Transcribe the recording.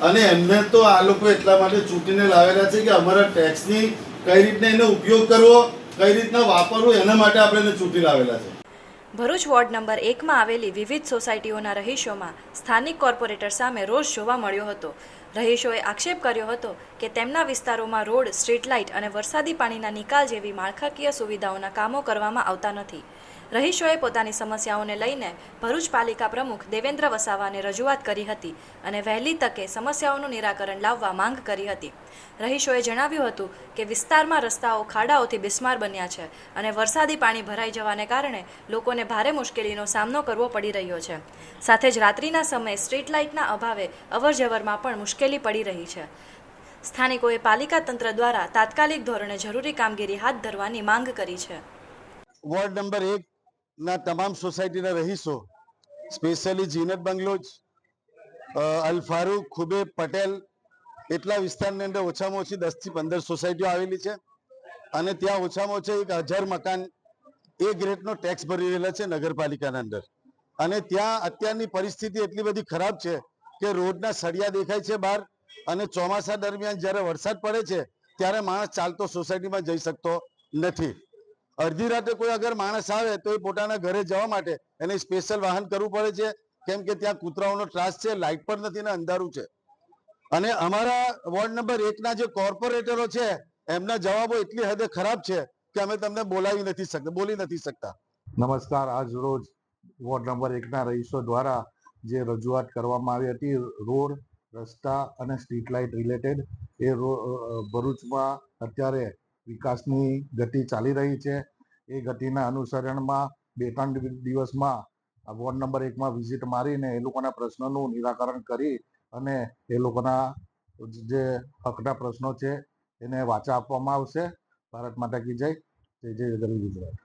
અને એમને તો આ લોકો એટલા માટે ચૂંટીને લાવેલા છે કે અમારા ટેક્સની કઈ રીતના એનો ઉપયોગ કરવો, કઈ રીતના વાપરવું, એના માટે આપણે એને ચૂંટી લાવેલા છે. ભરૂચ વોર્ડ નંબર 1માં આવેલી વિવિધ સોસાયટીઓના રહીશોમાં સ્થાનિક કોર્પોરેટર સામે રોષ જોવા મળ્યો હતો. રહીશોએ આક્ષેપ કર્યો હતો કે તેમના વિસ્તારોમાં રોડ, સ્ટ્રીટ લાઇટ અને વરસાદી પાણીના નિકાલ જેવી માળખાકીય સુવિધાઓના કામો કરવામાં આવતા નથી. રહીશોએ પોતાની સમસ્યાઓને લઈને ભરૂચ પાલિકા પ્રમુખ દેવેન્દ્ર વસાવાને રજૂઆત કરી હતી અને વહેલી તકે સમસ્યાઓનું નિરાકરણ લાવવા માંગ કરી હતી. રહીશોએ જણાવ્યું હતું કે વિસ્તારમાં રસ્તાઓ ખાડાઓથી બિસ્માર બન્યા છે અને વરસાદી પાણી ભરાઈ જવાને કારણે લોકોને ભારે મુશ્કેલીનો સામનો કરવો પડી રહ્યો છે. સાથે જ રાત્રિના સમયે સ્ટ્રીટ લાઇટના અભાવે અવરજવરમાં પણ મુશ્કેલી પડી રહી છે. સ્થાનિકોએ પાલિકા તંત્ર દ્વારા તાત્કાલિક ધોરણે જરૂરી કામગીરી હાથ ધરવાની માંગ કરી છે. વોર્ડ નંબર 1 ના તમામ સોસાયટીના રહીશો, સ્પેશિયલી જીનત બંગલોજ, અલ ફારૂક, ખુબેબ, પટેલ, એટલા વિસ્તારની અંદર ઓછામાં ઓછી 10 થી 15 સોસાયટીઓ આવેલી છે અને ત્યાં ઓછામાં ઓછા 1000 મકાન એ ગ્રેડનો ટેક્સ ભરી રહેલા છે નગરપાલિકાના અંદર. અને ત્યાં અત્યારની પરિસ્થિતિ એટલી બધી ખરાબ છે કે રોડના સળિયા દેખાય છે બહાર, અને ચોમાસા દરમિયાન જ્યારે વરસાદ પડે છે ત્યારે માણસ ચાલતો સોસાયટીમાં જઈ શકતો નથી. અડધી રાતે કોઈ અગર માણસ આવે તો એ પોતાના ઘરે જવા માટે એને સ્પેશિયલ વાહન કરવું પડે છે, કેમ કે ત્યાં કૂતરાઓનો ત્રાસ છે, લાઇટ પણ નથી ને અંધારું છે. અને અમારા વોર્ડ નંબર 1 ના જે કોર્પોરેટરો છે એમના જવાબો એટલી હદે ખરાબ છે કે અમે તમને બોલી નથી શકતા. નમસ્કાર. આજ રોજ વોર્ડ નંબર 1ના રહીશો દ્વારા જે રજૂઆત કરવામાં આવી હતી રોડ, રસ્તા અને સ્ટ્રીટ લાઇટ રિલેટેડ, એ ભરૂચમાં અત્યારે વિકાસની ગતિ ચાલી રહી છે. એ ગતિના અનુસરણમાં 2-3 દિવસમાં વોર્ડ નંબર 1માં વિઝિટ મારીને એ લોકોના પ્રશ્નોનું નિરાકરણ કરી અને એ લોકોના જે હકના પ્રશ્નો છે એને વાચા આપવામાં આવશે. ભારત માતા કી જય. જય જય ગરવી ગુજરાત.